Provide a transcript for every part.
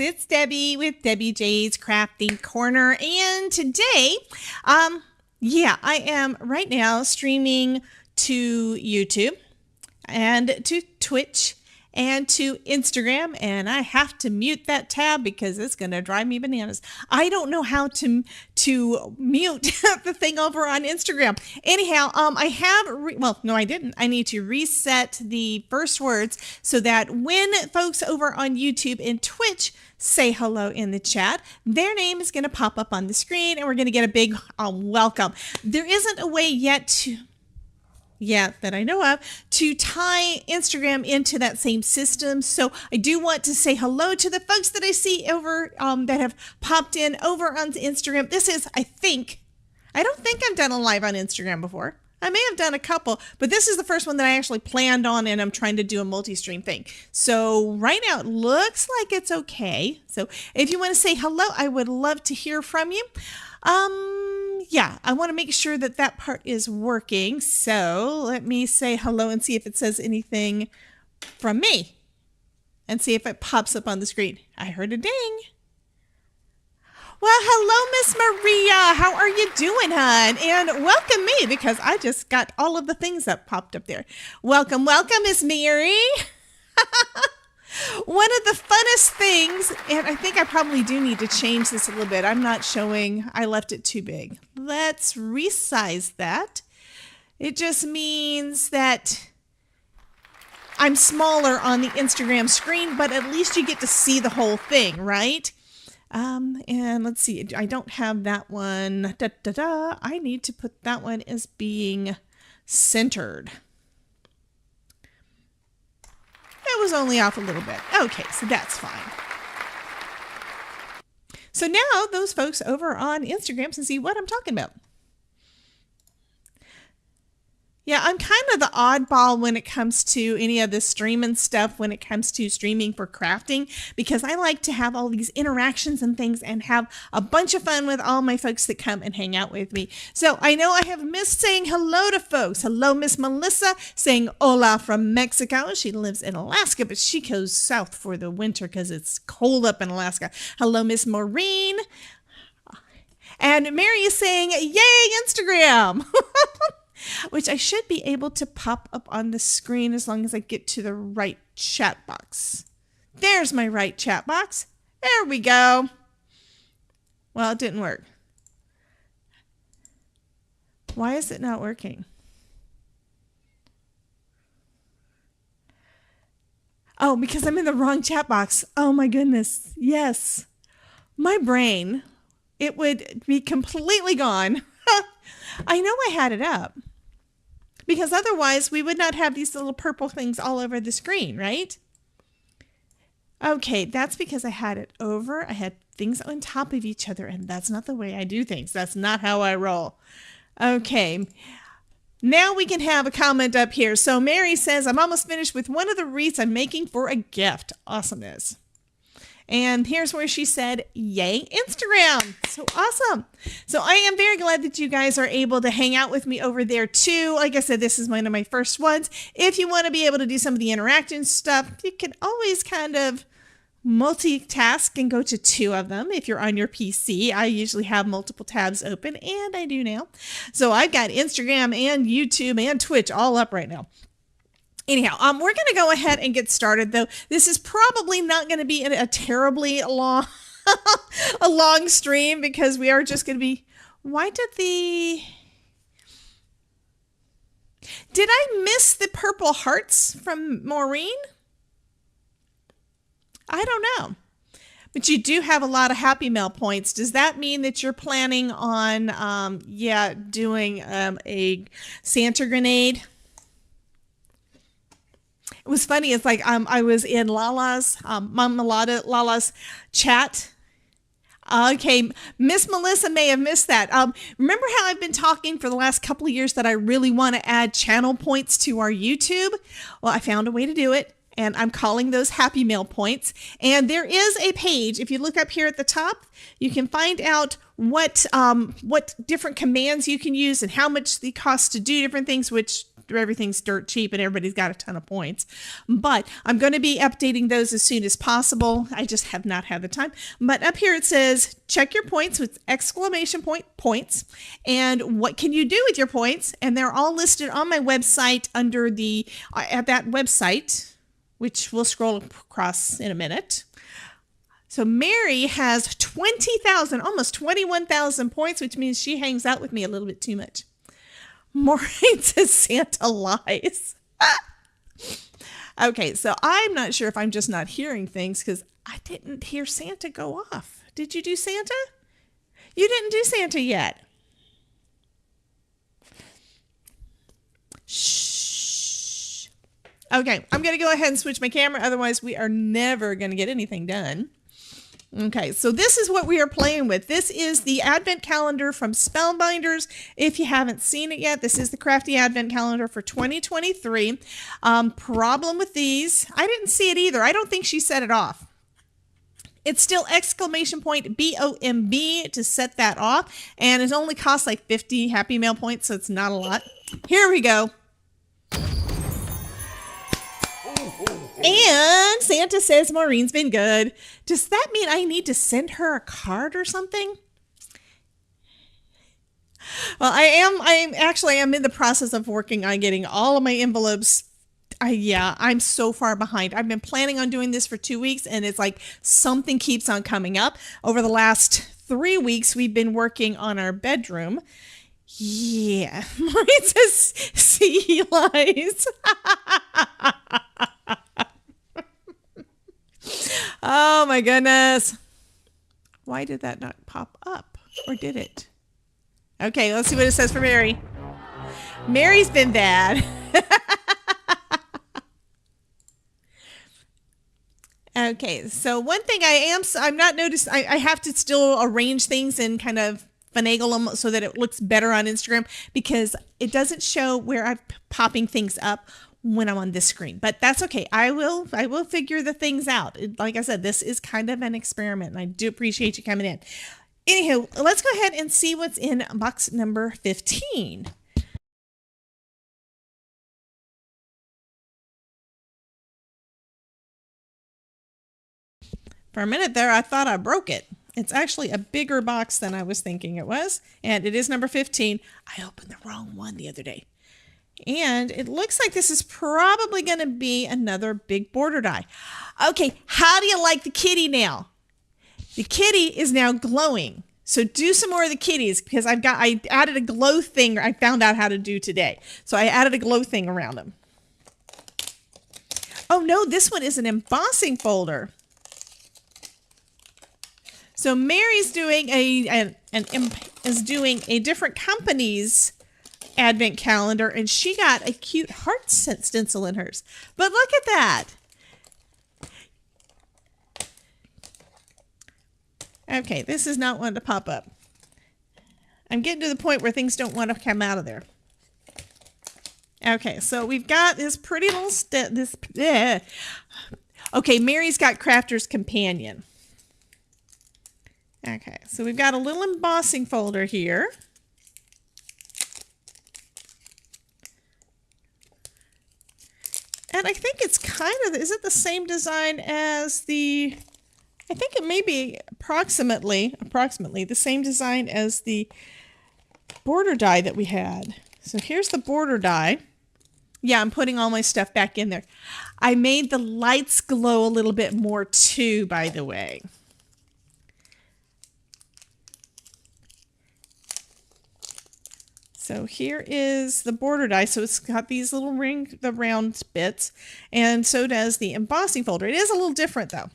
it's Debbie with Debbie J's Crafting Corner, and today, I am right now streaming to YouTube and to Twitch and to Instagram, and I have to mute that tab because it's going to drive me bananas. I don't know how to mute the thing over on Instagram. Anyhow, I didn't. I need to reset the first words so that when folks over on YouTube and Twitch say hello in the chat, their name is going to pop up on the screen and we're going to get a big welcome. There isn't a way yet that I know of to tie Instagram into that same system. So I do want to say hello to the folks that I see over that have popped in over on Instagram. This is, I don't think I've done a live on Instagram before. I may have done a couple, but this is the first one that I actually planned on, and I'm trying to do a multi-stream thing. So right now it looks like it's okay. So if you want to say hello, I would love to hear from you. I want to make sure that that part is working. So let me say hello and see if it says anything from me and see if it pops up on the screen. I heard a ding. Well, hello, Miss Maria. How are you doing, hon? And welcome me, because I just got all of the things that popped up there. Welcome, Miss Mary. One of the funnest things, and I think I probably do need to change this a little bit. I'm not showing, I left it too big. Let's resize that. It just means that I'm smaller on the Instagram screen, but at least you get to see the whole thing, right? And let's see, I don't have that one. I need to put that one as being centered. It was only off a little bit. Okay, so that's fine. So now those folks over on Instagram can see what I'm talking about. Yeah, I'm kind of the oddball when it comes to any of this streaming stuff, when it comes to streaming for crafting, because I like to have all these interactions and things and have a bunch of fun with all my folks that come and hang out with me. So I know I have missed saying hello to folks. Hello, Miss Melissa, saying hola from Mexico. She lives in Alaska, but she goes south for the winter because it's cold up in Alaska. Hello, Miss Maureen. And Mary is saying, yay, Instagram. Which I should be able to pop up on the screen as long as I get to the right chat box. There's my right chat box. There we go. Well, it didn't work. Why is it not working? Oh, because I'm in the wrong chat box. Oh my goodness. Yes. My brain, it would be completely gone. I know I had it up. Because otherwise we would not have these little purple things all over the screen, right? Okay, that's because I had it over. I had things on top of each other, and that's not the way I do things. That's not how I roll. Okay, now we can have a comment up here. So Mary says, I'm almost finished with one of the wreaths I'm making for a gift. Awesomeness. And here's where she said, yay, Instagram. So awesome. So I am very glad that you guys are able to hang out with me over there too. Like I said, this is one of my first ones. If you want to be able to do some of the interaction stuff, you can always kind of multitask and go to two of them. If you're on your PC, I usually have multiple tabs open, and I do now. So I've got Instagram and YouTube and Twitch all up right now. Anyhow, we're going to go ahead and get started, though. This is probably not going to be a terribly long, a long stream, because we are just going to be, did I miss the purple hearts from Maureen? I don't know. But you do have a lot of Happy Mail points. Does that mean that you're planning on, doing a Santa grenade? It was funny. It's like I was in Lala's, Lala's chat. Okay, Miss Melissa may have missed that. Remember how I've been talking for the last couple of years that I really want to add channel points to our YouTube? Well, I found a way to do it, and I'm calling those Happy Mail points. And there is a page. If you look up here at the top, you can find out what different commands you can use and how much they cost to do different things, which everything's dirt cheap and everybody's got a ton of points. But I'm going to be updating those as soon as possible. I just have not had the time. But up here it says, check your points with exclamation point points. And what can you do with your points? And they're all listed on my website under the, at that website, which we'll scroll across in a minute. So Mary has 20,000, almost 21,000 points, which means she hangs out with me a little bit too much. Maureen says Santa lies. Okay, so I'm not sure if I'm just not hearing things because I didn't hear Santa go off. Did you do Santa? You didn't do Santa yet. Shh. Okay, I'm going to go ahead and switch my camera. Otherwise, we are never going to get anything done. Okay, so this is what we are playing with. This is the Advent Calendar from Spellbinders. If you haven't seen it yet, this is the Crafty Advent Calendar for 2023. Problem with these, I didn't see it either. I don't think she set it off. It's still exclamation point BOMB to set that off, and it only costs like 50 Happy Mail points, so it's not a lot. Here we go. And Santa says Maureen's been good. Does that mean I need to send her a card or something? Well, I am in the process of working on getting all of my envelopes. Yeah, I'm so far behind. I've been planning on doing this for 2 weeks, and it's like something keeps on coming up. Over the last 3 weeks, we've been working on our bedroom. Yeah, Maureen says, see, he lies. Oh my goodness. Why did that not pop up? Or did it? Okay, let's see what it says for Mary. Mary's been bad. Okay, so one thing I'm not noticed, I have to still arrange things and kind of finagle them so that it looks better on Instagram because it doesn't show where I'm popping things up when I'm on this screen, but that's okay. I will figure the things out. Like I said, this is kind of an experiment and I do appreciate you coming in. Anywho, let's go ahead and see what's in box number 15. For a minute there, I thought I broke it. It's actually a bigger box than I was thinking it was, and it is number 15. I opened the wrong one the other day. And it looks like this is probably going to be another big border die. Okay, how do you like the kitty now? The kitty is now glowing. So do some more of the kitties because I added a glow thing I found out how to do today. So I added a glow thing around them. Oh no, this one is an embossing folder. So Mary's doing a different company's Advent calendar, and she got a cute heart stencil in hers. But look at that. Okay, this is not one to pop up. I'm getting to the point where things don't want to come out of there. Okay, so we've got this pretty little Okay, Mary's got Crafter's Companion. Okay, so we've got a little embossing folder here. And I think it's kind of, is it the same design as the, I think it may be approximately the same design as the border die that we had. So here's the border die. Yeah, I'm putting all my stuff back in there. I made the lights glow a little bit more too, by the way. So here is the border die. So it's got these little the round bits, and so does the embossing folder. It is a little different though,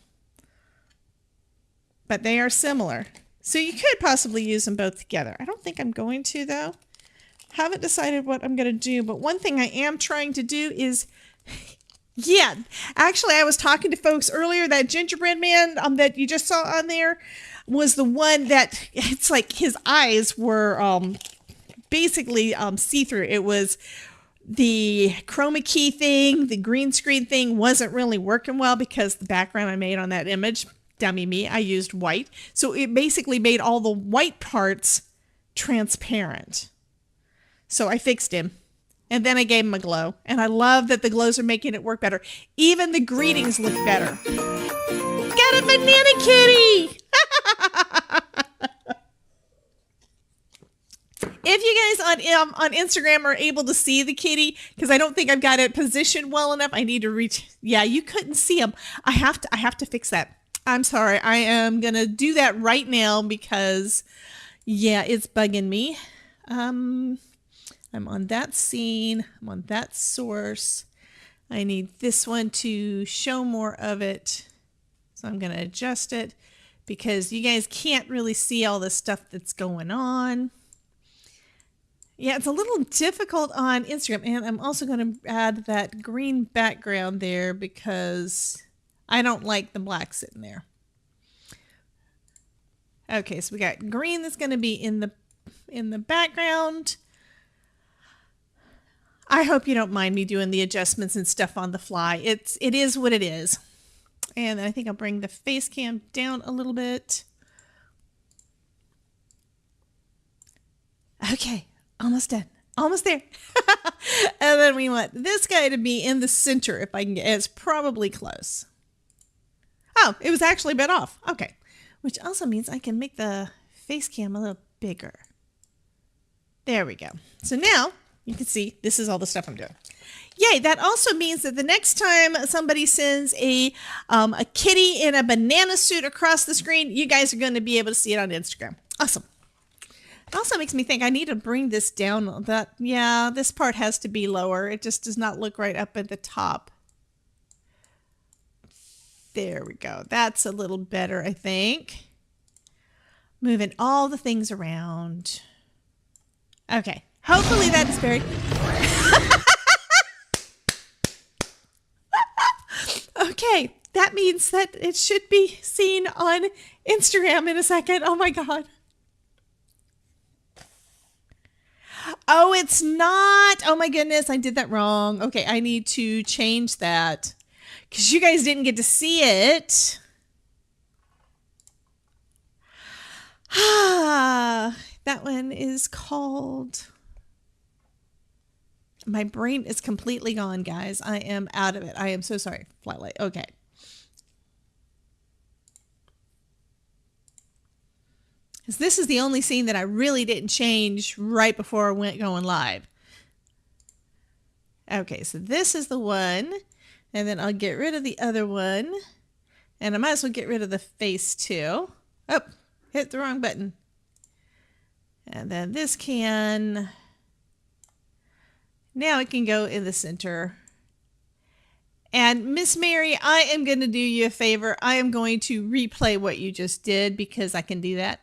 but they are similar. So you could possibly use them both together. I don't think I'm going to though. Haven't decided what I'm going to do, but one thing I am trying to do is, yeah, actually I was talking to folks earlier, that gingerbread man that you just saw on there was the one that, it's like his eyes were, basically see-through. It was the chroma key thing, the green screen thing wasn't really working well because the background I made on that image, dummy me, I used white. So it basically made all the white parts transparent. So I fixed him. And then I gave him a glow. And I love that the glows are making it work better. Even the greetings look better. Got a banana kitty! If you guys on Instagram are able to see the kitty, because I don't think I've got it positioned well enough, I need to reach. Yeah, you couldn't see him. I have to fix that. I'm sorry. I am gonna do that right now because, yeah, it's bugging me. I'm on that scene. I'm on that source. I need this one to show more of it. So I'm gonna adjust it because you guys can't really see all the stuff that's going on. Yeah, it's a little difficult on Instagram. And I'm also going to add that green background there because I don't like the black sitting there. Okay, so we got green that's going to be in the background. I hope you don't mind me doing the adjustments and stuff on the fly. It is what it is. And I think I'll bring the face cam down a little bit. Okay. Almost done. Almost there. And then we want this guy to be in the center if I can get it. It's probably close. Oh, it was actually a bit off. Okay. Which also means I can make the face cam a little bigger. There we go. So now you can see this is all the stuff I'm doing. Yay, that also means that the next time somebody sends a kitty in a banana suit across the screen, you guys are going to be able to see it on Instagram. Awesome. It also makes me think I need to bring this down. Yeah, this part has to be lower. It just does not look right up at the top. There we go. That's a little better, I think. Moving all the things around. Okay. Hopefully that is very... Okay. That means that it should be seen on Instagram in a second. Oh my God. Oh, it's not. Oh my goodness, I did that wrong. Okay, I need to change that because you guys didn't get to see it. That one is called... My brain is completely gone, guys. I am out of it. I am so sorry. Flatlight. Okay. This is the only scene that I really didn't change right before I went going live. Okay, so this is the one. And then I'll get rid of the other one. And I might as well get rid of the face too. Oh, hit the wrong button. And then this can... Now it can go in the center. And Miss Mary, I am going to do you a favor. I am going to replay what you just did because I can do that.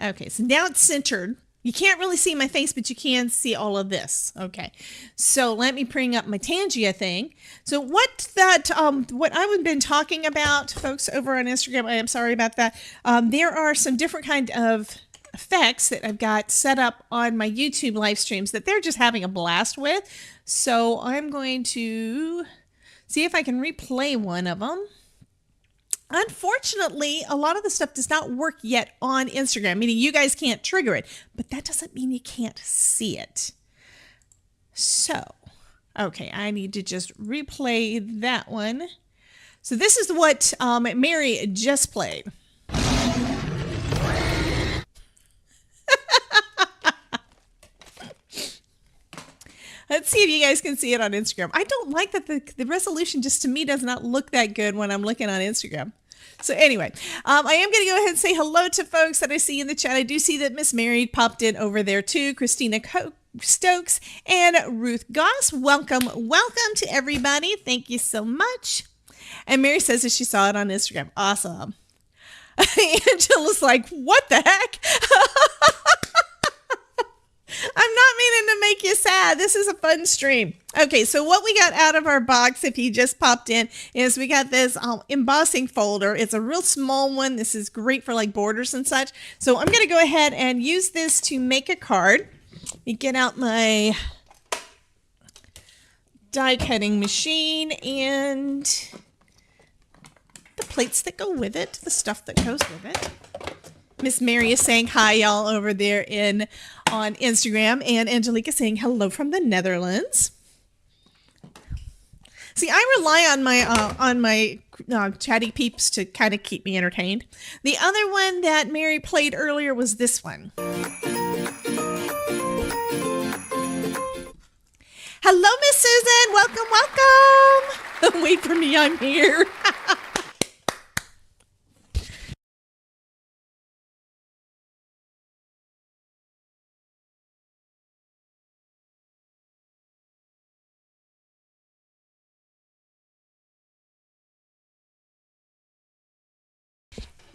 Okay, so now it's centered. You can't really see my face, but you can see all of this. Okay, so let me bring up my Tangia thing. So what I've been talking about, folks, over on Instagram, I am sorry about that. There are some different kind of effects that I've got set up on my YouTube live streams that they're just having a blast with. So I'm going to see if I can replay one of them. Unfortunately, a lot of the stuff does not work yet on Instagram, meaning you guys can't trigger it, but that doesn't mean you can't see it. So, okay, I need to just replay that one. So this is what Mary just played. Let's see if you guys can see it on Instagram. I don't like that the resolution just to me does not look that good when I'm looking on Instagram. So anyway, I am going to go ahead and say hello to folks that I see in the chat. I do see that Miss Mary popped in over there too. Christina Stokes and Ruth Goss. Welcome to everybody. Thank you so much. And Mary says that she saw it on Instagram. Awesome. Angela's like, what the heck? I'm not meaning to make you sad. This is a fun stream. Okay, so what we got out of our box, if you just popped in, is we got this embossing folder. It's a real small one. This is great for like borders and such. So I'm going to go ahead and use this to make a card. Let me get out my die cutting machine and the plates that go with it, the stuff that goes with it. Miss Mary is saying hi, y'all, over there on Instagram, and Angelica saying hello from the Netherlands. See, I rely on my chatty peeps to kind of keep me entertained. The other one that Mary played earlier was this one. Hello, Miss Susan. Welcome, welcome. Wait for me. I'm here.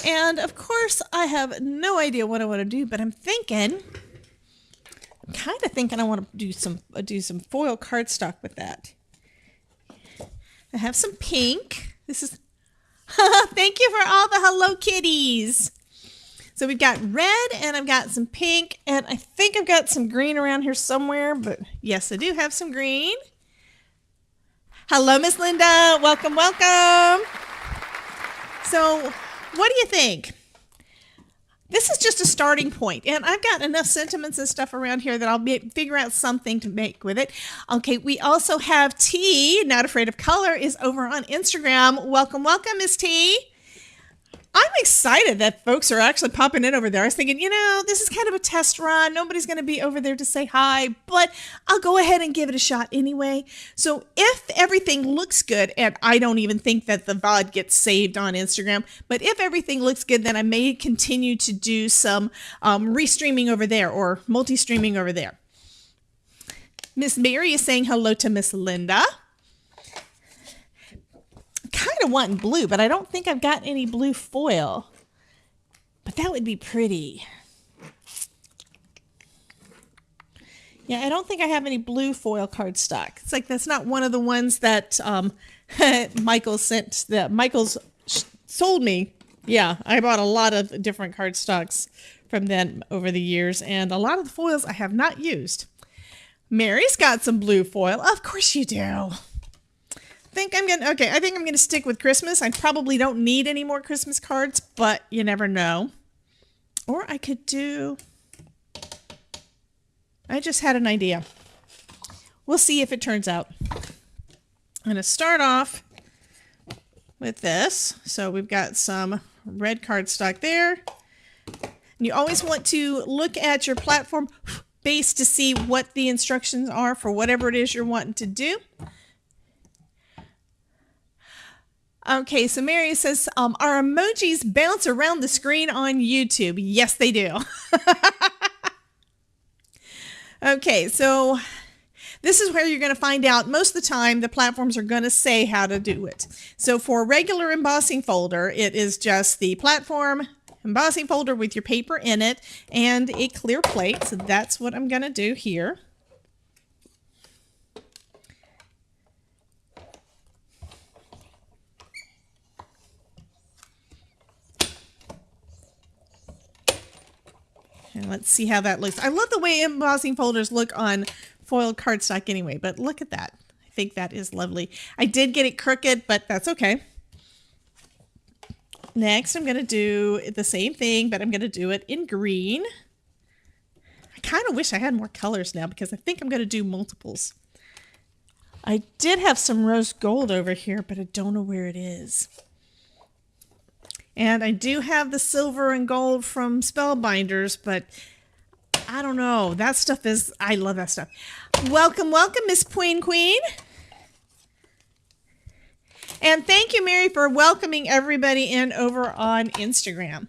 And of course, I have no idea what I want to do, but I'm kind of thinking I want to do some foil cardstock with that. I have some pink. This is thank you for all the hello kitties. So we've got red and I've got some pink and I think I've got some green around here somewhere, but yes, I do have some green. Hello, Miss Linda. Welcome, welcome. So what do you think? This is just a starting point, and I've got enough sentiments and stuff around here that I'll figure out something to make with it. Okay, we also have T, Not Afraid of Color, is over on Instagram. Welcome, welcome, Miss T. I'm excited that folks are actually popping in over there. I was thinking, this is kind of a test run. Nobody's going to be over there to say hi, but I'll go ahead and give it a shot anyway. So if everything looks good, and I don't even think that the VOD gets saved on Instagram, but if everything looks good, then I may continue to do some restreaming over there or multi-streaming over there. Miss Mary is saying hello to Miss Linda. Kind of wanting blue, but I don't think I've got any blue foil, but that would be pretty. Yeah, I don't think I have any blue foil cardstock. It's like that's not one of the ones that Michael sold me. Yeah, I bought a lot of different cardstocks from them over the years, and a lot of the foils I have not used. Mary's got some blue foil. Of course you do. I think I'm gonna stick with Christmas. I probably don't need any more Christmas cards, but you never know. Or I could do, I just had an idea. We'll see if it turns out. I'm gonna start off with this. So we've got some red cardstock there. And you always want to look at your platform base to see what the instructions are for whatever it is you're wanting to do. Okay, so Mary says, our emojis bounce around the screen on YouTube. Yes, they do. Okay, so this is where you're going to find out. Most of the time, the platforms are going to say how to do it. So for a regular embossing folder, it is just the platform embossing folder with your paper in it and a clear plate. So that's what I'm going to do here. And let's see how that looks. I love the way embossing folders look on foiled cardstock anyway, but look at that. I think that is lovely. I did get it crooked, but that's okay. Next, I'm going to do the same thing, but I'm going to do it in green. I kind of wish I had more colors now because I think I'm going to do multiples. I did have some rose gold over here, but I don't know where it is. And I do have the silver and gold from Spellbinders, but I don't know. That stuff is, I love that stuff. Welcome, welcome, Miss Queen. And thank you, Mary, for welcoming everybody in over on Instagram.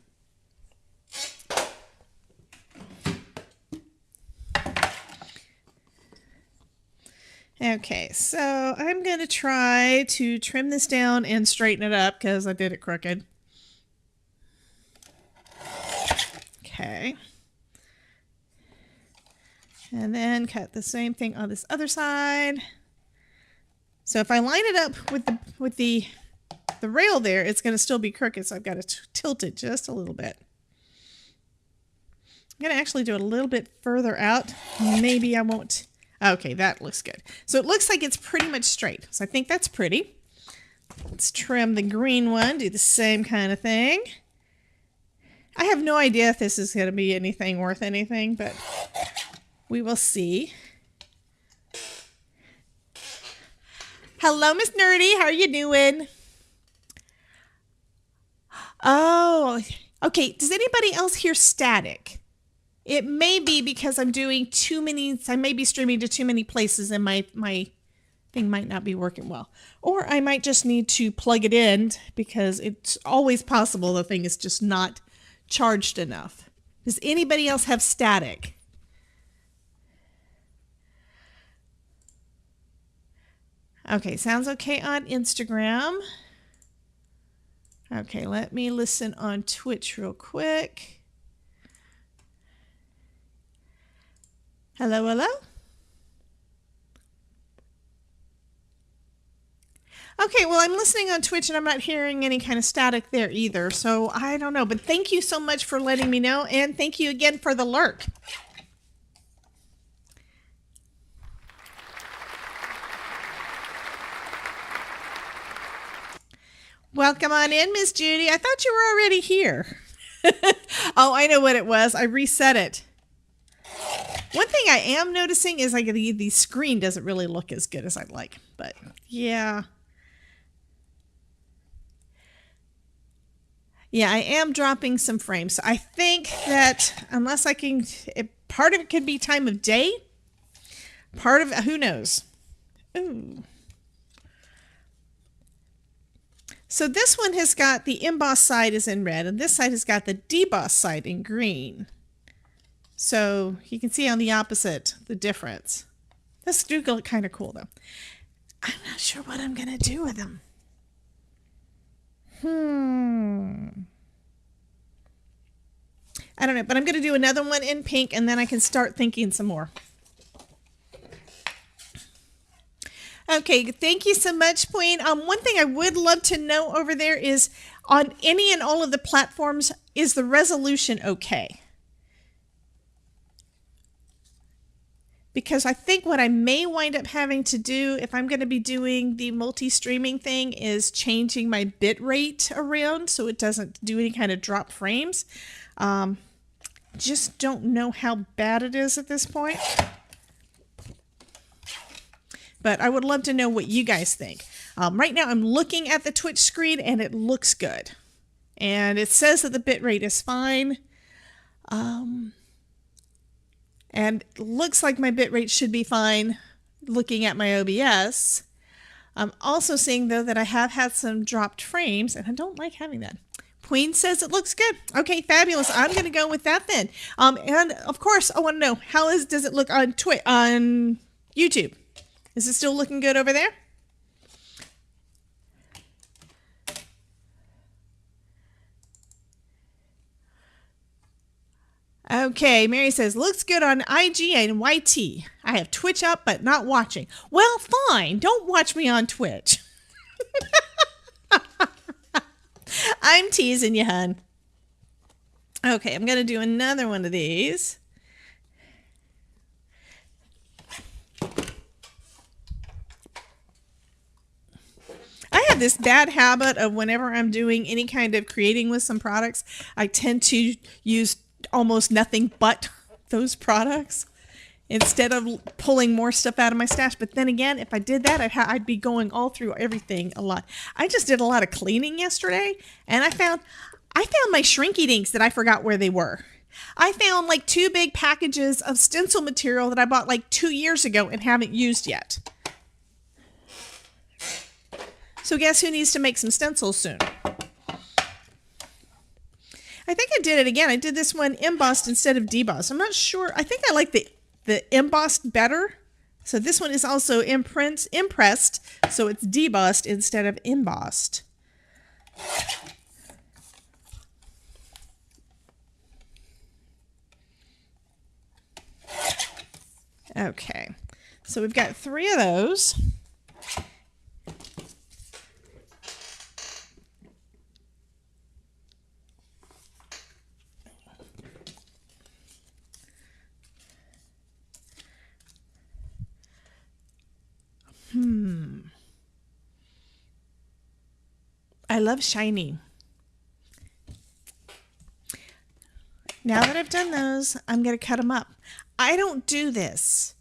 Okay, so I'm going to try to trim this down and straighten it up because I did it crooked. Okay. And then cut the same thing on this other side. So if I line it up with the rail there, it's going to still be crooked, so I've got to tilt it just a little bit. I'm going to actually do it a little bit further out. Maybe I won't. Okay, that looks good. So it looks like it's pretty much straight. So I think that's pretty. Let's trim the green one, do the same kind of thing. I have no idea if this is going to be anything worth anything, but we will see. Hello, Miss Nerdy. How are you doing? Oh, okay. Does anybody else hear static? It may be because I'm doing too many. I may be streaming to too many places and my thing might not be working well. Or I might just need to plug it in because it's always possible the thing is just not charged enough. Does anybody else have static? Okay, sounds okay on Instagram. Okay, let me listen on Twitch real quick. Hello, hello? Okay, well, I'm listening on Twitch and I'm not hearing any kind of static there either, so I don't know. But thank you so much for letting me know, and thank you again for the lurk. Welcome on in, Miss Judy. I thought you were already here. Oh, I know what it was. I reset it. One thing I am noticing is like the screen doesn't really look as good as I'd like, but yeah. Yeah, I am dropping some frames. So I think that unless I can, part of it could be time of day. Part of it, who knows? Ooh. So this one has got the embossed side is in red, and this side has got the debossed side in green. So you can see on the opposite the difference. This do look kind of cool though. I'm not sure what I'm gonna do with them. I don't know, but I'm gonna do another one in pink, and then I can start thinking some more. Okay, thank you so much, Queen. One thing I would love to know over there is on any and all of the platforms, is the resolution okay? Because I think what I may wind up having to do if I'm going to be doing the multi-streaming thing is changing my bit rate around so it doesn't do any kind of drop frames. Just don't know how bad it is at this point. But I would love to know what you guys think. Right now I'm looking at the Twitch screen and it looks good. And it says that the bitrate is fine. And it looks like my bitrate should be fine looking at my OBS. I'm also seeing though that I have had some dropped frames and I don't like having that. Queen says it looks good. Okay, fabulous. I'm going to go with that then. And of course, I want to know does it look on on YouTube? Is it still looking good over there? Okay, Mary says, looks good on IG and YT. I have Twitch up, but not watching. Well, fine. Don't watch me on Twitch. I'm teasing you, hun. Okay, I'm going to do another one of these. I have this bad habit of whenever I'm doing any kind of creating with some products, I tend to use almost nothing but those products instead of pulling more stuff out of my stash. But then again, if I did that, I'd be going all through everything a lot. I just did a lot of cleaning yesterday, and I found my Shrinky Dinks that I forgot where they were. I found like 2 big packages of stencil material that I bought like 2 years ago and haven't used yet. So guess who needs to make some stencils soon? I think I did it again. I did this one embossed instead of debossed. I'm not sure. I think I like the embossed better. So this one is also impressed, so it's debossed instead of embossed. Okay, so we've got 3 of those. I love shiny. now that I've done those, I'm going to cut them up. I don't do this.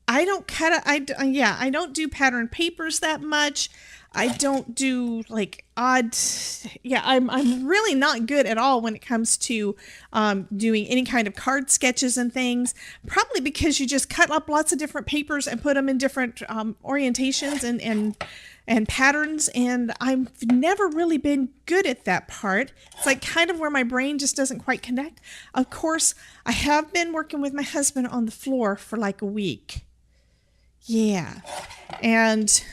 I don't cut it. I don't do pattern papers that much. I don't do like odd. Yeah, I'm really not good at all when it comes to doing any kind of card sketches and things. Probably because you just cut up lots of different papers and put them in different orientations and patterns, and I've never really been good at that part. It's like kind of where my brain just doesn't quite connect. Of course, I have been working with my husband on the floor for like a week. Yeah, and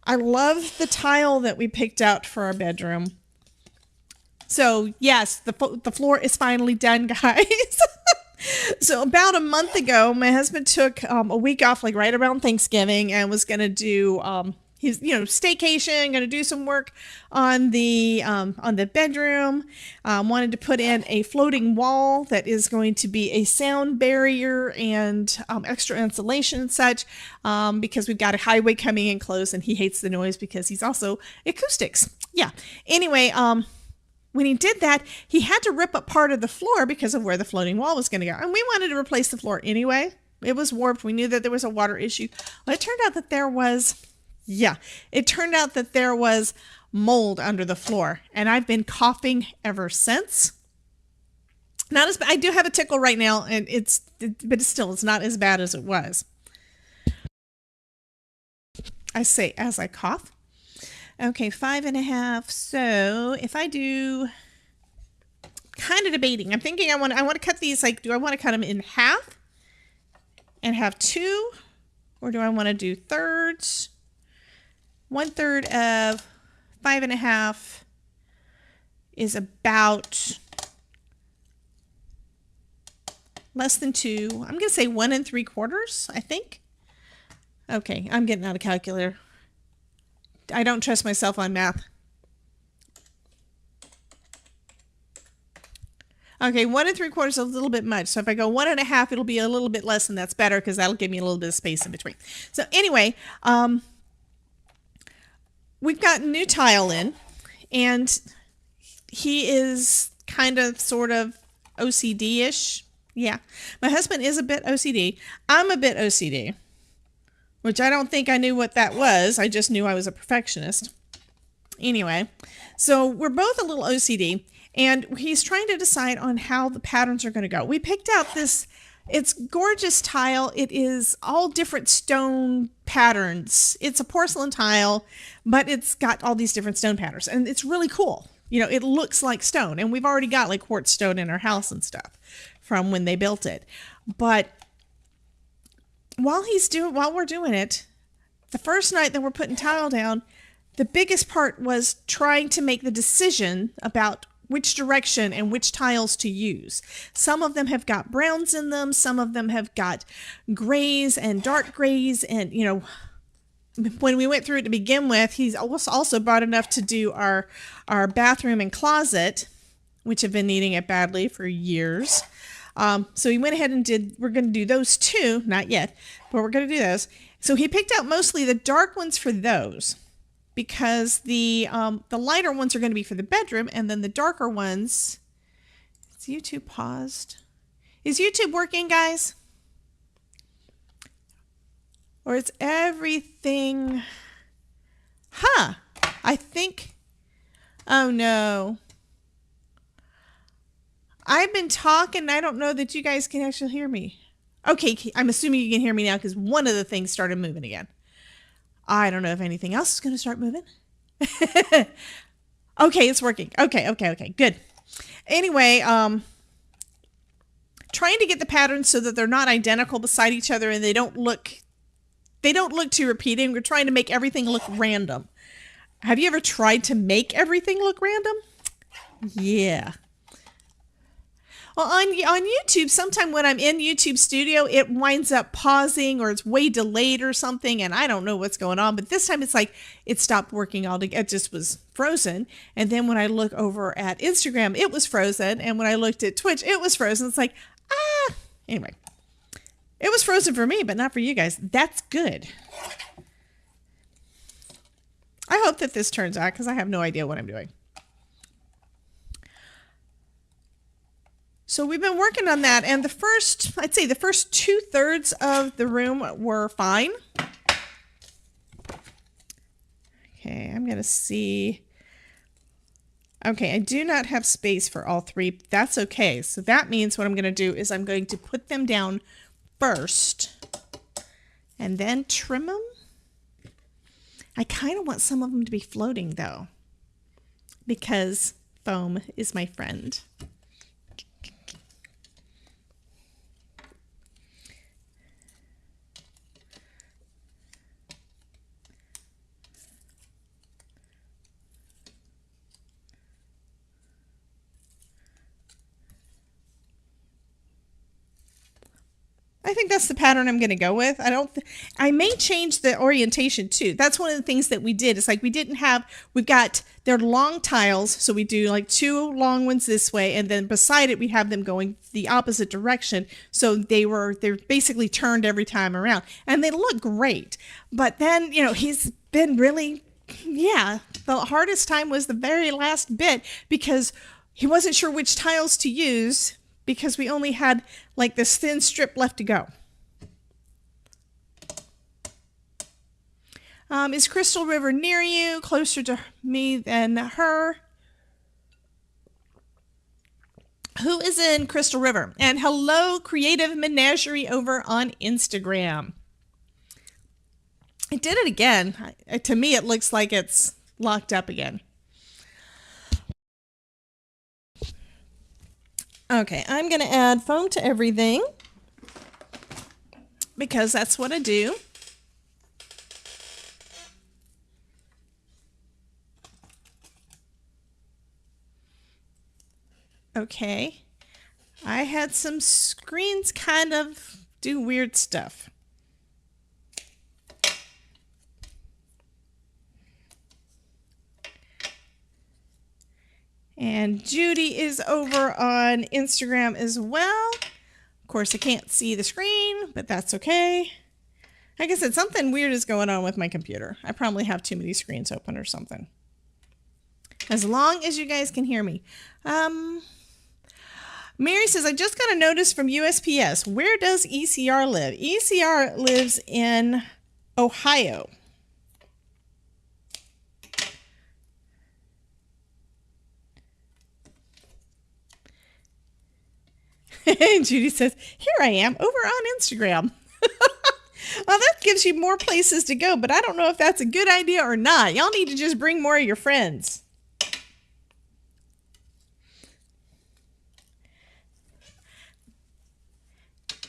I love the tile that we picked out for our bedroom. So yes, the floor is finally done, guys. So about a month ago, my husband took a week off, like right around Thanksgiving, and was going to do his, staycation, going to do some work on the bedroom. Wanted to put in a floating wall that is going to be a sound barrier and extra insulation and such, because we've got a highway coming in close, and he hates the noise because he's also acoustics. Yeah. Anyway, when he did that, he had to rip up part of the floor because of where the floating wall was going to go. And we wanted to replace the floor anyway. It was warped. We knew that there was a water issue. Well, it turned out that there was mold under the floor. And I've been coughing ever since. Not as bad. I do have a tickle right now, and but it's not as bad as it was. I say as I cough. Okay, 5.5. So if I do, kind of debating. I'm thinking I want to cut these, like, do I want to cut them in half and have 2? Or do I want to do thirds? 1/3 of 5.5 is about less than 2. I'm going to say 1 3/4, I think. Okay, I'm getting out a calculator. I don't trust myself on math. Okay, 1 3/4 is a little bit much. So if I go 1.5, it'll be a little bit less, and that's better because that'll give me a little bit of space in between. So anyway, we've got new tile in, and he is kind of sort of OCD-ish. Yeah, my husband is a bit OCD. I'm a bit OCD. Which I don't think I knew what that was. I just knew I was a perfectionist. Anyway, so we're both a little OCD, and he's trying to decide on how the patterns are going to go. We picked out this, it's gorgeous tile. It is all different stone patterns. It's a porcelain tile, but it's got all these different stone patterns, and it's really cool. It looks like stone, and we've already got like quartz stone in our house and stuff from when they built it. But while we're doing it, the first night that we're putting tile down, the biggest part was trying to make the decision about which direction and which tiles to use. Some of them have got browns in them. Some of them have got grays and dark grays. And, when we went through it to begin with, he's also bought enough to do our bathroom and closet, which have been needing it badly for years. So he went ahead and we're going to do those 2, not yet, but we're going to do those. So he picked out mostly the dark ones for those, because the lighter ones are going to be for the bedroom, and then the darker ones. Is YouTube paused? Is YouTube working, guys? Or is everything? I think, oh no. I've been talking. I don't know that you guys can actually hear me. Okay, I'm assuming you can hear me now because one of the things started moving again. I don't know if anything else is going to start moving. Okay, it's working. Okay, good. Anyway, trying to get the patterns so that they're not identical beside each other, and they don't look too repeating. We're trying to make everything look random. Have you ever tried to make everything look random? Yeah. Well, on YouTube, sometime when I'm in YouTube Studio, it winds up pausing, or it's way delayed or something, and I don't know what's going on. But this time it's like it stopped working altogether. It just was frozen. And then when I look over at Instagram, it was frozen. And when I looked at Twitch, it was frozen. It's like, anyway. It was frozen for me, but not for you guys. That's good. I hope that this turns out, because I have no idea what I'm doing. So we've been working on that, and I'd say the first 2/3 of the room were fine. Okay, I'm gonna see. Okay, I do not have space for all three. That's okay. So that means what I'm gonna do is I'm going to put them down first and then trim them. I kind of want some of them to be floating though, because foam is my friend. I think that's the pattern I'm going to go with. I may change the orientation too. That's one of the things that we did. It's like we've got their long tiles. So we do like 2 long ones this way. And then beside it, we have them going the opposite direction. So they're basically turned every time around and they look great. But then, you know, he's been really, the hardest time was the very last bit because he wasn't sure which tiles to use, because we only had like this thin strip left to go. Is Crystal River near you? Closer to me than her? Who is in Crystal River? And hello, Creative Menagerie over on Instagram. I did it again. To me, it looks like it's locked up again. Okay, I'm going to add foam to everything because that's what I do. Okay, I had some screens kind of do weird stuff. And Judy is over on Instagram as well. Of course, I can't see the screen, but that's okay. Like I said, something weird is going on with my computer. I probably have too many screens open or something. As long as you guys can hear me. Mary says, I just got a notice from USPS. Where does ECR live? ECR lives in Ohio. And Judy says, here I am over on Instagram. Well, that gives you more places to go, but I don't know if that's a good idea or not. Y'all need to just bring more of your friends.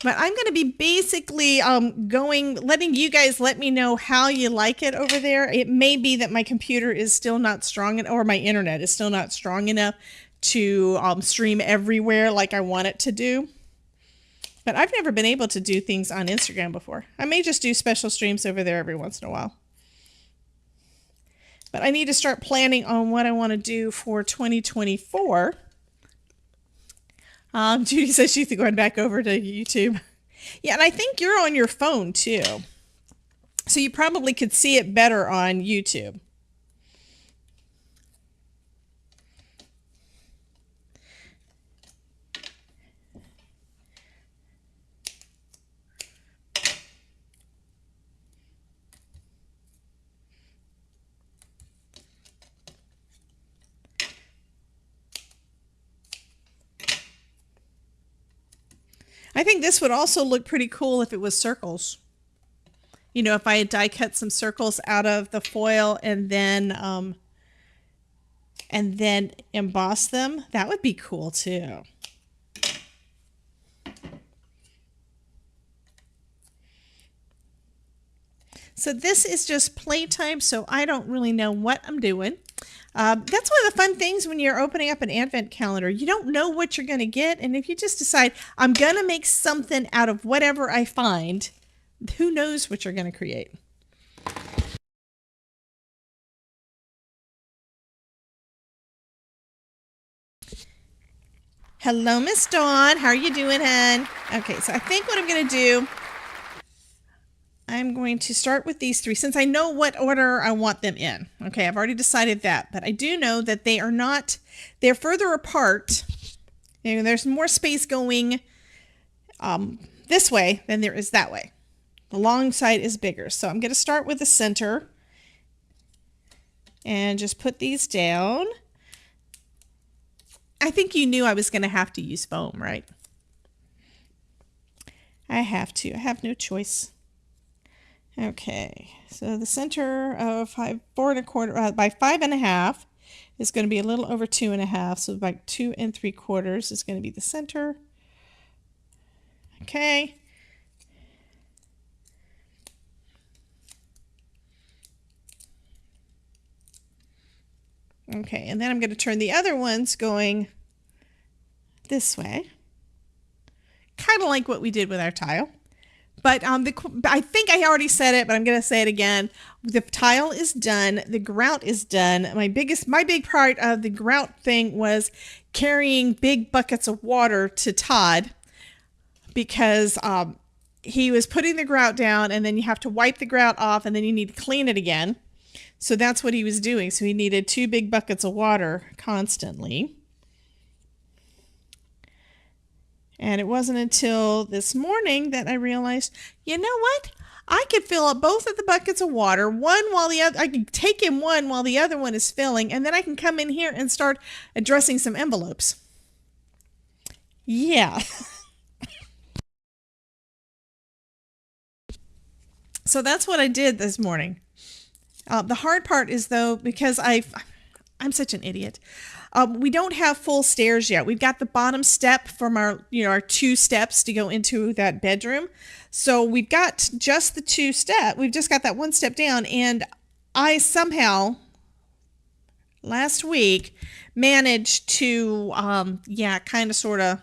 But I'm going to be basically letting you guys let me know how you like it over there. It may be that my computer is still not strong, or my internet is still not strong enough to stream everywhere like I want it to do. But I've never been able to do things on Instagram before. I may just do special streams over there every once in a while. But I need to start planning on what I want to do for 2024. Judy says she's going back over to YouTube. Yeah, and I think you're on your phone too. So you probably could see it better on YouTube. I think this would also look pretty cool if it was circles. You know, if I had die cut some circles out of the foil and then emboss them, that would be cool too. So this is just playtime, so I don't really know what I'm doing. That's one of the fun things when you're opening up an advent calendar. You don't know what you're going to get, and if you just decide, I'm going to make something out of whatever I find, who knows what you're going to create. Hello, Miss Dawn. How are you doing, hon? Okay, so I think what I'm going to do, I'm going to start with these 3 since I know what order I want them in. Okay, I've already decided that, but I do know that they're further apart And there's more space going this way than there is that way. The long side is bigger. So I'm going to start with the center and just put these down. I think you knew I was going to have to use foam, right? I have to. I have no choice. Okay, so the center of 4 1/4 by 5 1/2 is going to be a little over 2 1/2. So by 2 3/4 is going to be the center. Okay. Okay, and then I'm going to turn the other ones going this way. Kind of like what we did with our tile. But I think I already said it, but I'm going to say it again. The tile is done. The grout is done. My big part of the grout thing was carrying big buckets of water to Todd because he was putting the grout down, and then you have to wipe the grout off, and then you need to clean it again. So that's what he was doing. So he needed 2 big buckets of water constantly. And it wasn't until this morning that I realized, you know what? I could fill up both of the buckets of water, one while the other, I can take in one while the other one is filling, and then I can come in here and start addressing some envelopes. Yeah. So that's what I did this morning. The hard part is, though, because I'm such an idiot. We don't have full stairs yet. We've got the bottom step from our 2 steps to go into that bedroom. So we've got just the 2 step. We've just got that 1 step down. And I somehow, last week, managed to, kind of sort of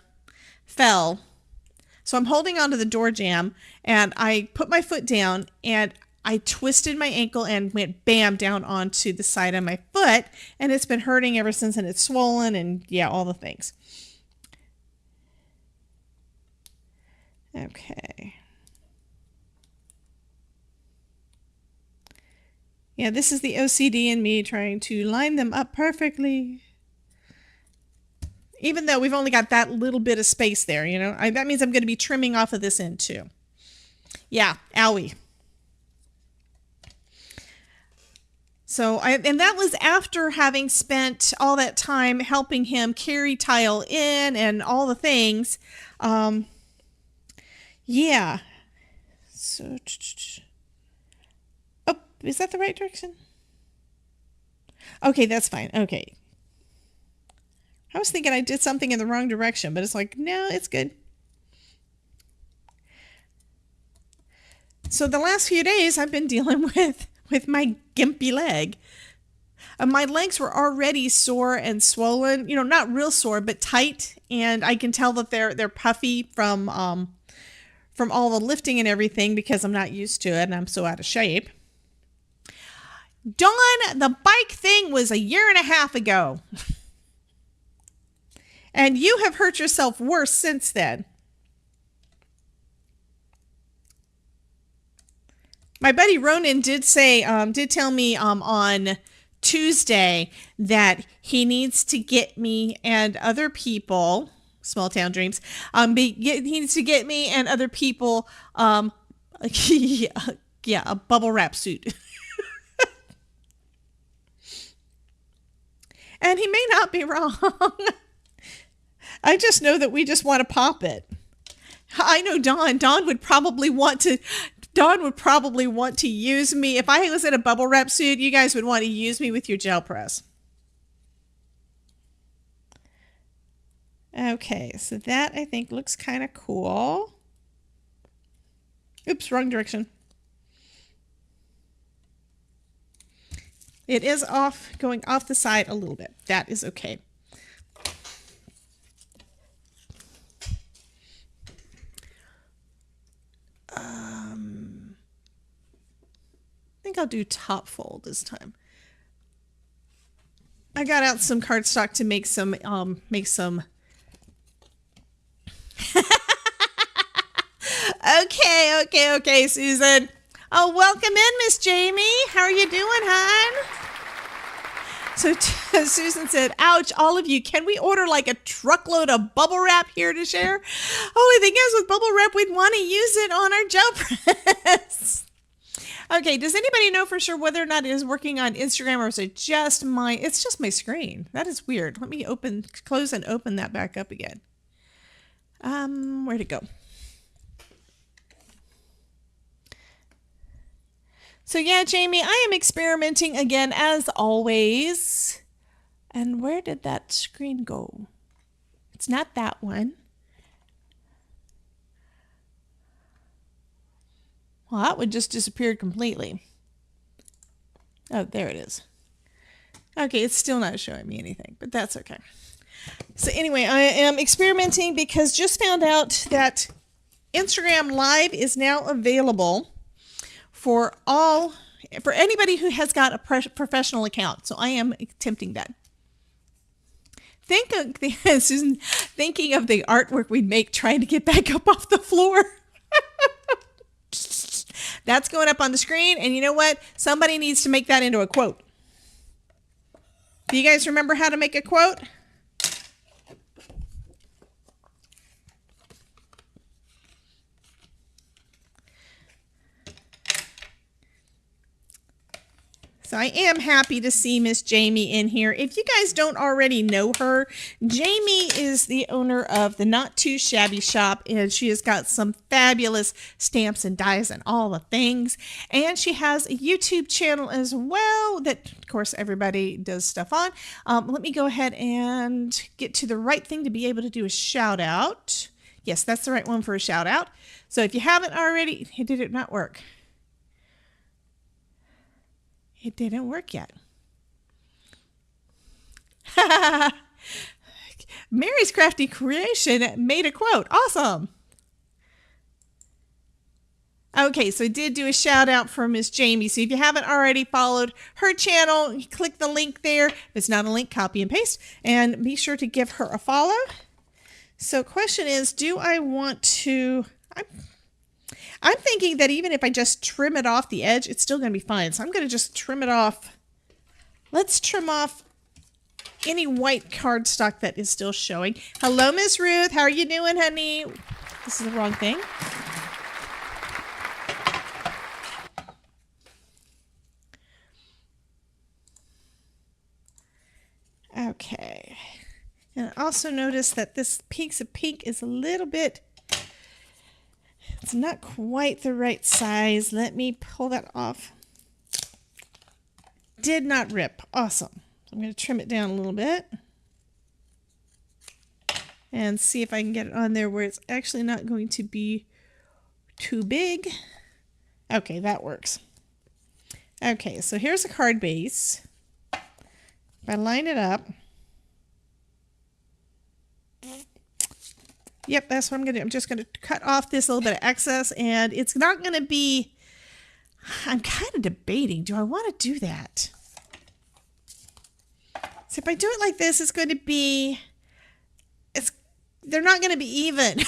fell. So I'm holding onto the door jamb, and I put my foot down, and I twisted my ankle and went bam down onto the side of my foot, and it's been hurting ever since, and it's swollen, and yeah, all the things. Okay. Yeah, this is the OCD in me trying to line them up perfectly. Even though we've only got that little bit of space there, that means I'm going to be trimming off of this end too. Yeah, owie. So, and that was after having spent all that time helping him carry tile in and all the things. Yeah. So, oh, is that the right direction? Okay, that's fine. Okay. I was thinking I did something in the wrong direction, but it's like, no, it's good. So the last few days I've been dealing with my gimpy leg. My legs were already sore and swollen, not real sore, but tight. And I can tell that they're puffy from all the lifting and everything because I'm not used to it and I'm so out of shape. Dawn, the bike thing was 1.5 years ago. And you have hurt yourself worse since then. My buddy Ronan did tell me on Tuesday that he needs to get me and other people, small town dreams, he needs to get me and other people, a bubble wrap suit. And he may not be wrong. I just know that we just want to pop it. I know Dawn would probably want to use me. If I was in a bubble wrap suit, you guys would want to use me with your gel press. Okay, so that I think looks kind of cool. Oops, wrong direction. It is going off the side a little bit. That is okay. I think I'll do top fold this time. I got out some cardstock to make some Okay, Susan. Oh, welcome in, Miss Jamie. How are you doing, hon? So Susan said, ouch, all of you, can we order like a truckload of bubble wrap here to share? Only thing is with bubble wrap, we'd want to use it on our gel press. Okay, does anybody know for sure whether or not it is working on Instagram, or is it just it's just my screen. That is weird. Let me close and open that back up again. Where'd it go? So yeah, Jamie, I am experimenting again as always. And where did that screen go? It's not that one. Well, that one just disappeared completely. Oh, there it is. Okay, it's still not showing me anything, but that's okay. So anyway, I am experimenting because just found out that Instagram Live is now available for anybody who has got a professional account. So I am attempting that. Susan, thinking of the artwork we'd make trying to get back up off the floor. That's going up on the screen, and you know what? Somebody needs to make that into a quote. Do you guys remember how to make a quote? So I am happy to see Miss Jamie in here. If you guys don't already know her, Jamie is the owner of the Not Too Shabby Shop, and she has got some fabulous stamps and dies and all the things. And she has a YouTube channel as well that, of course, everybody does stuff on. Let me go ahead and get to the right thing to be able to do a shout out. Yes, that's the right one for a shout out. So if you haven't already, did it not work? It didn't work yet. Mary's Crafty Creation made a quote. Awesome. Okay, so I did do a shout out for Miss Jamie. So if you haven't already followed her channel, click the link there. If it's not a link, copy and paste. And be sure to give her a follow. So question is, do I want to... I'm thinking that even if I just trim it off the edge, it's still going to be fine. So I'm going to just trim it off. Let's trim off any white cardstock that is still showing. Hello, Miss Ruth. How are you doing, honey? This is the wrong thing. Okay. And I also noticed that this piece of pink is a little bit... It's not quite the right size. Let me pull that off. Did not rip. Awesome. I'm going to trim it down a little bit and see if I can get it on there where it's actually not going to be too big. Okay, that works. Okay, so here's a card base. If I line it up, yep, that's what I'm going to do. I'm just going to cut off this little bit of excess, and it's not going to be... I'm kind of debating. Do I want to do that? So if I do it like this, it's going to be... They're not going to be even.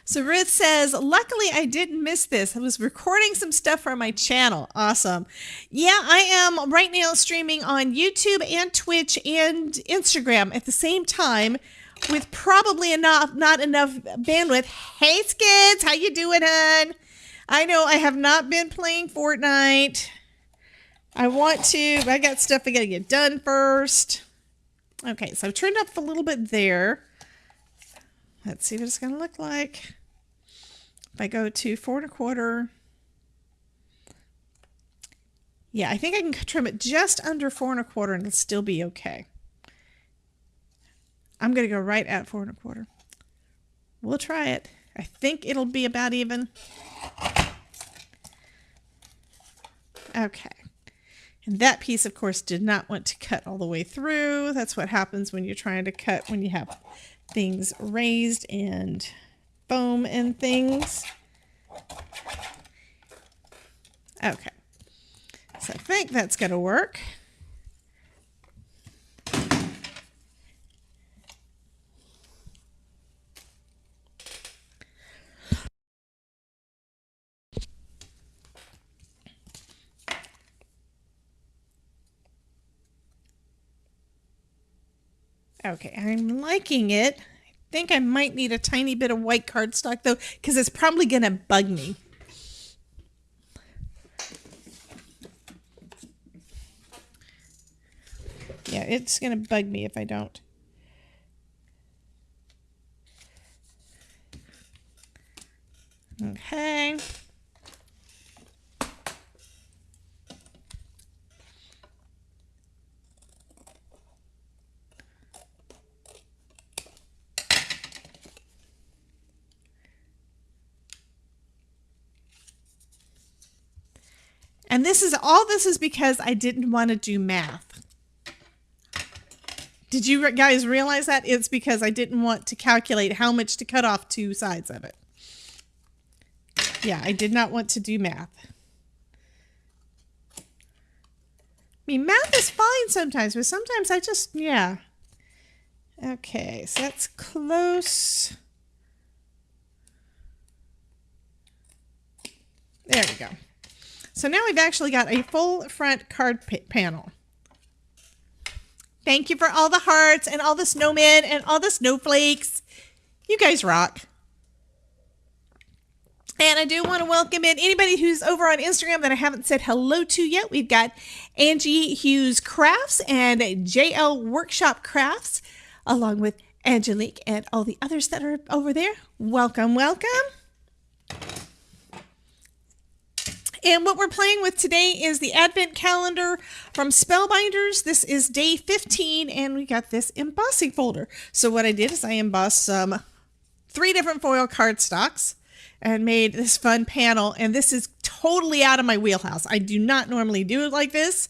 So Ruth says, luckily I didn't miss this. I was recording some stuff for my channel. Awesome. Yeah, I am right now streaming on YouTube and Twitch and Instagram at the same time with probably not enough bandwidth. Hey, Skids, how you doing, hon? I know I have not been playing Fortnite. I want to, but I got stuff I got to get done first. Okay, so I've turned up a little bit there. Let's see what it's going to look like. If I go to 4 1/4, yeah, I think I can trim it just under 4 1/4 and it'll still be okay. I'm going to go right at 4 1/4. We'll try it. I think it'll be about even. Okay. And that piece, of course, did not want to cut all the way through. That's what happens when you're trying to cut when you have things raised and foam and things. Okay. So I think that's going to work. Okay, I'm liking it. I think I might need a tiny bit of white cardstock though, because it's probably going to bug me. Yeah, it's going to bug me if I don't. Okay. And this is because I didn't want to do math. Did you guys realize that? It's because I didn't want to calculate how much to cut off two sides of it. Yeah, I did not want to do math. I mean, math is fine sometimes, but sometimes I just, yeah. Okay, so that's close. There we go. So now we've actually got a full front card panel. Thank you for all the hearts and all the snowmen and all the snowflakes. You guys rock. And I do want to welcome in anybody who's over on Instagram that I haven't said hello to yet. We've got Angie Hughes Crafts and JL Workshop Crafts, along with Angelique and all the others that are over there. Welcome, welcome. And what we're playing with today is the Advent Calendar from Spellbinders. This is day 15, and we got this embossing folder. So what I did is I embossed 3 different foil cardstocks and made this fun panel. And this is totally out of my wheelhouse. I do not normally do it like this.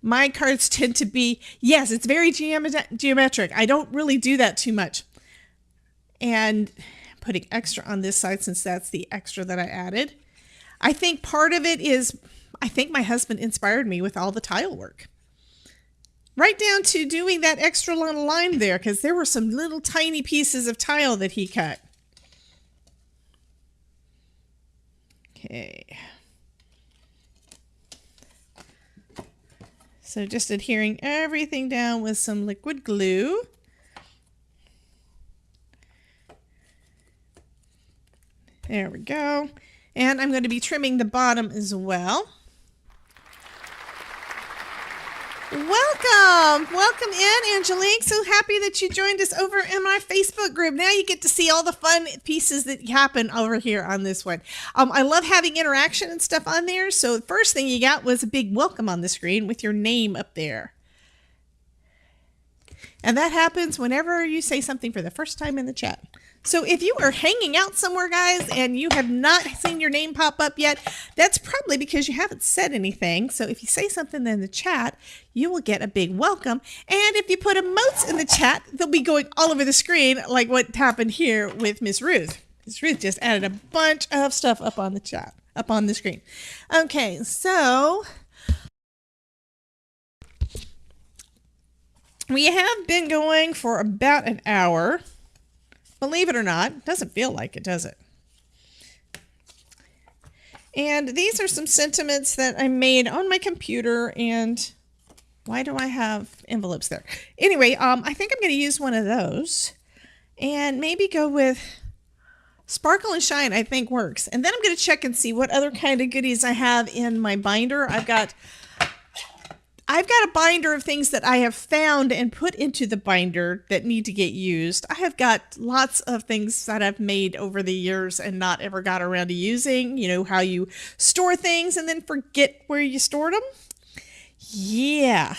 My cards tend to be, yes, it's very geometric. I don't really do that too much. And putting extra on this side since that's the extra that I added. I think part of it is, I think my husband inspired me with all the tile work. Right down to doing that extra long line there, because there were some little tiny pieces of tile that he cut. Okay. So just adhering everything down with some liquid glue. There we go. And I'm going to be trimming the bottom as well. Welcome! Welcome in, Angelique. So happy that you joined us over in my Facebook group. Now you get to see all the fun pieces that happen over here on this one. I love having interaction and stuff on there. So the first thing you got was a big welcome on the screen with your name up there. And that happens whenever you say something for the first time in the chat. So if you are hanging out somewhere, guys, and you have not seen your name pop up yet, that's probably because you haven't said anything. So if you say something in the chat, you will get a big welcome. And if you put emotes in the chat, they'll be going all over the screen like what happened here with Miss Ruth. Miss Ruth just added a bunch of stuff up on the chat, up on the screen. Okay, so we have been going for about an hour. Believe it or not, it doesn't feel like it, does it? And these are some sentiments that I made on my computer. And why do I have envelopes there? Anyway, I think I'm going to use one of those and maybe go with Sparkle and Shine. I think works. And then I'm going to check and see what other kind of goodies I have in my binder. I've got a binder of things that I have found and put into the binder that need to get used. I have got lots of things that I've made over the years and not ever got around to using. You know how you store things and then forget where you stored them? Yeah.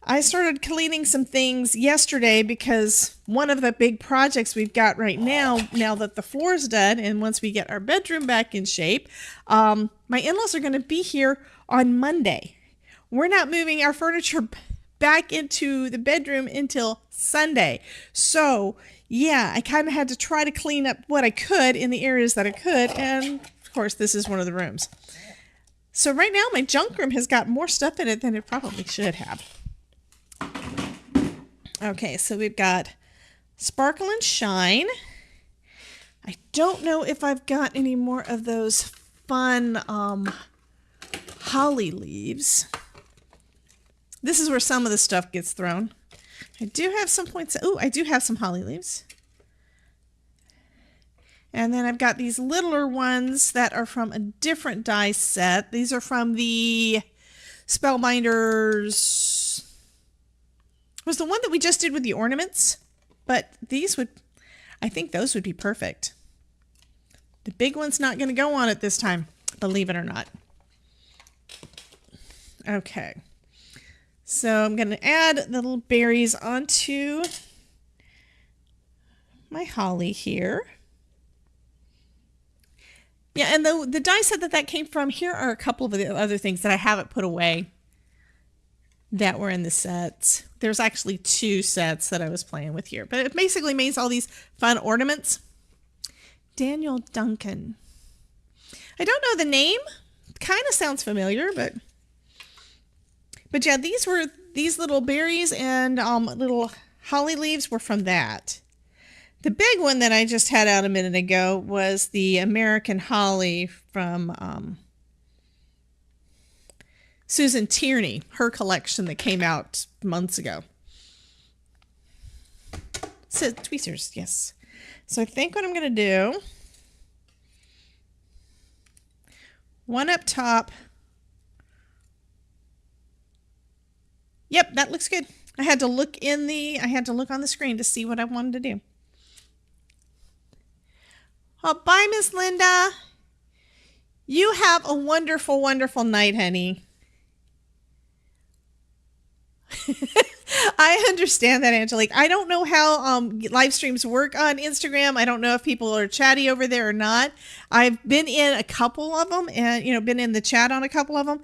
I started cleaning some things yesterday because one of the big projects we've got right now that the floor's done and once we get our bedroom back in shape, my in-laws are going to be here on Monday. We're not moving our furniture back into the bedroom until Sunday. So, yeah, I kind of had to try to clean up what I could in the areas that I could. And, of course, this is one of the rooms. So right now, my junk room has got more stuff in it than it probably should have. Okay, so we've got Sparkle and Shine. I don't know if I've got any more of those fun holly leaves. This is where some of the stuff gets thrown. I do have some points. Oh, I do have some holly leaves. And then I've got these littler ones that are from a different die set. These are from the Spellbinders. It was the one that we just did with the ornaments, but these would, I think those would be perfect. The big one's not going to go on it this time, believe it or not. Okay. So I'm going to add the little berries onto my holly here. Yeah, and the die set that came from, here are a couple of the other things that I haven't put away that were in the sets. There's actually 2 sets that I was playing with here, but it basically makes all these fun ornaments. Daniel Duncan. I don't know the name. Kind of sounds familiar, but yeah, these little berries and little holly leaves were from that. The big one that I just had out a minute ago was the American Holly from Susan Tierney, her collection that came out months ago. So tweezers, yes. So I think what I'm going to do, one up top. Yep, that looks good. I had to look on the screen to see what I wanted to do. Oh, bye, Miss Linda. You have a wonderful, wonderful night, honey. I understand that, Angelique. I don't know how live streams work on Instagram. I don't know if people are chatty over there or not. I've been in a couple of them and, been in the chat on a couple of them,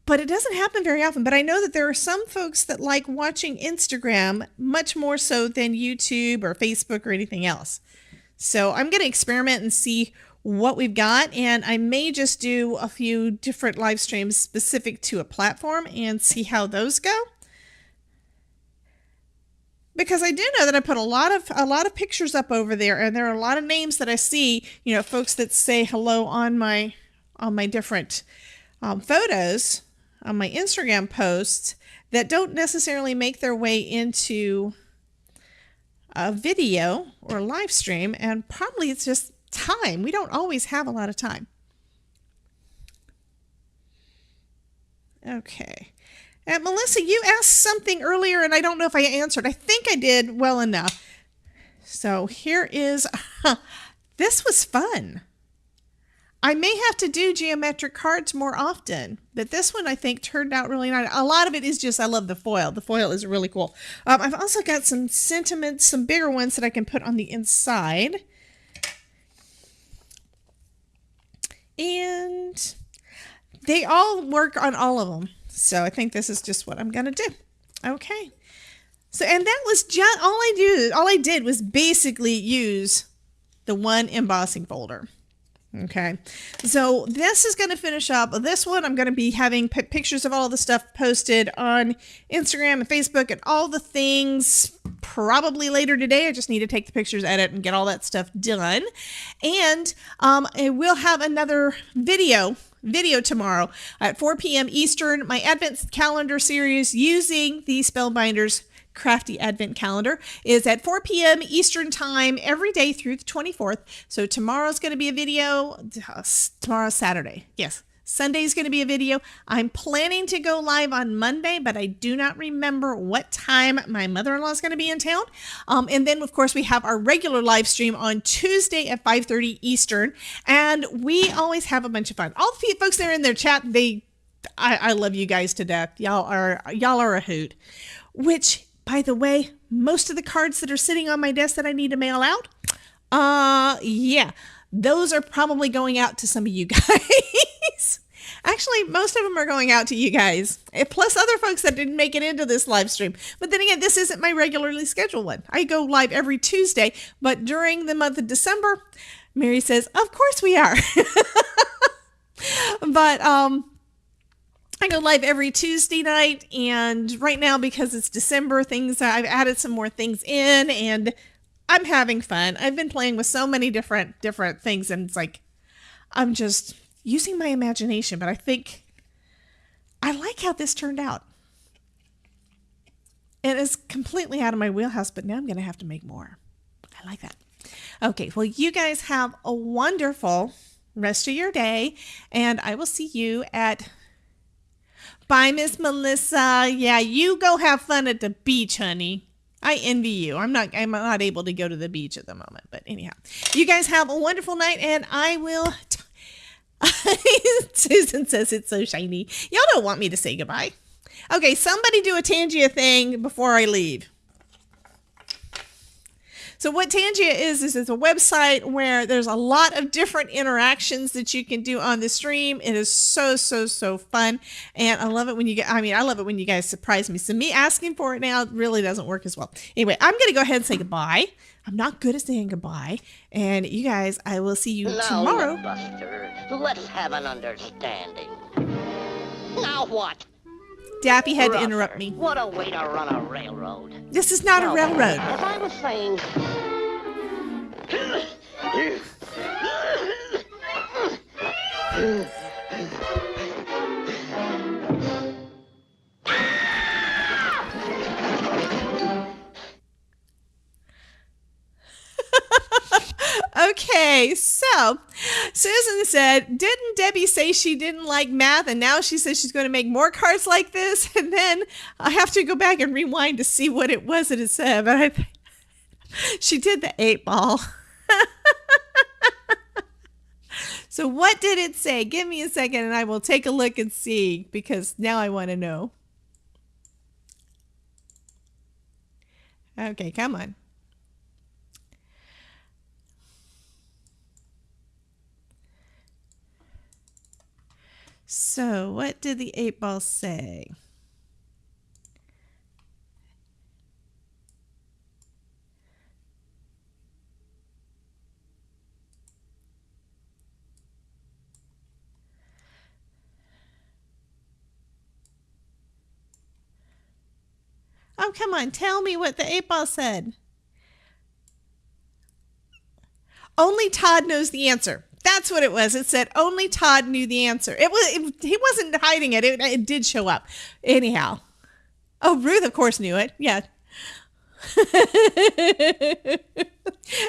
but it doesn't happen very often. But I know that there are some folks that like watching Instagram much more so than YouTube or Facebook or anything else. So I'm going to experiment and see what we've got, and I may just do a few different live streams specific to a platform and see how those go. Because I do know that I put a lot of pictures up over there, and there are a lot of names that I see, folks that say hello on my different photos on my Instagram posts that don't necessarily make their way into a video or a live stream, and probably it's just time. We don't always have a lot of time. Okay. And Melissa, you asked something earlier, and I don't know if I answered. I think I did well enough. So here is, this was fun. I may have to do geometric cards more often, but this one I think turned out really nice. A lot of it is just, I love the foil. The foil is really cool. I've also got some sentiments, some bigger ones that I can put on the inside. And they all work on all of them. So I think this is just what I'm going to do. Okay. So, and that was just all I did was basically use the one embossing folder. Okay, so this is going to finish up this one. I'm going to be having pictures of all the stuff posted on Instagram and Facebook and all the things probably later today. I just need to take the pictures, edit, and get all that stuff done. And we'll have another video tomorrow at 4 p.m. Eastern. My Advent calendar series using the Spellbinders Crafty Advent calendar is at 4 p.m. Eastern time every day through the 24th. So tomorrow's going to be a video. Tomorrow's Saturday. Yes. Sunday's going to be a video. I'm planning to go live on Monday, but I do not remember what time my mother-in-law is going to be in town. And then, of course, we have our regular live stream on Tuesday at 5:30 Eastern. And we always have a bunch of fun. All the folks that are in their chat, I love you guys to death. Y'all are a hoot. Which, by the way, most of the cards that are sitting on my desk that I need to mail out, yeah, those are probably going out to some of you guys. Actually, most of them are going out to you guys, plus other folks that didn't make it into this live stream. But then again, this isn't my regularly scheduled one. I go live every Tuesday, but during the month of December, Mary says, of course we are. But I go live every Tuesday night, and right now, because it's December, I've added some more things in, and I'm having fun. I've been playing with so many different things, and it's like, I'm just using my imagination, but I think I like how this turned out. It is completely out of my wheelhouse, but now I'm going to have to make more. I like that. Okay, well, you guys have a wonderful rest of your day, and I will see you at... Bye, Miss Melissa. Yeah, you go have fun at the beach, honey. I envy you. I'm not able to go to the beach at the moment, but anyhow, you guys have a wonderful night, and I will... Susan says it's so shiny. Y'all don't want me to say goodbye. Okay, somebody do a Tangia thing before I leave. So what Tangia is it's a website where there's a lot of different interactions that you can do on the stream. It is so, so, so fun. And I love it when I love it when you guys surprise me. So me asking for it now really doesn't work as well. Anyway, I'm going to go ahead and say goodbye. I'm not good at saying goodbye. And you guys, I will see you tomorrow. Now, Buster, let's have an understanding. Now what? Dappy had to interrupt me. What a way to run a railroad. This is not a railroad. As I was saying... Okay, so Susan said, didn't Debbie say she didn't like math and now she says she's going to make more cards like this? And then I have to go back and rewind to see what it was that it said. But she did the 8-ball. So what did it say? Give me a second and I will take a look and see, because now I want to know. Okay, come on. So what did the 8-ball say? Oh, come on, tell me what the 8-ball said. Only Todd knows the answer. That's what it was. It said only Todd knew the answer. He wasn't hiding it. It did show up. Anyhow. Oh, Ruth, of course, knew it. Yeah.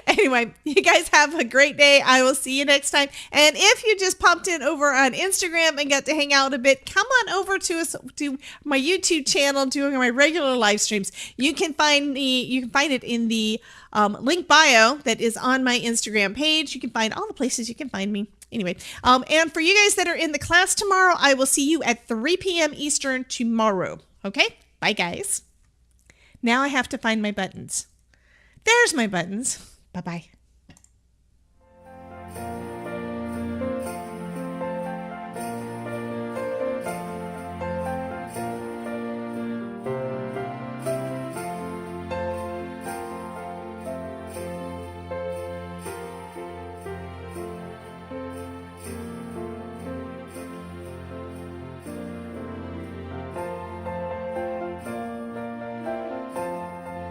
Anyway, you guys have a great day. I will see you next time. And if you just popped in over on Instagram and got to hang out a bit, come on over to my YouTube channel doing my regular live streams. You can find it in the link bio that is on my Instagram page. You can find all the places you can find me. Anyway, and for you guys that are in the class tomorrow, I will see you at 3 p.m. Eastern tomorrow. Okay? Bye, guys. Now I have to find my buttons. There's my buttons. Bye-bye.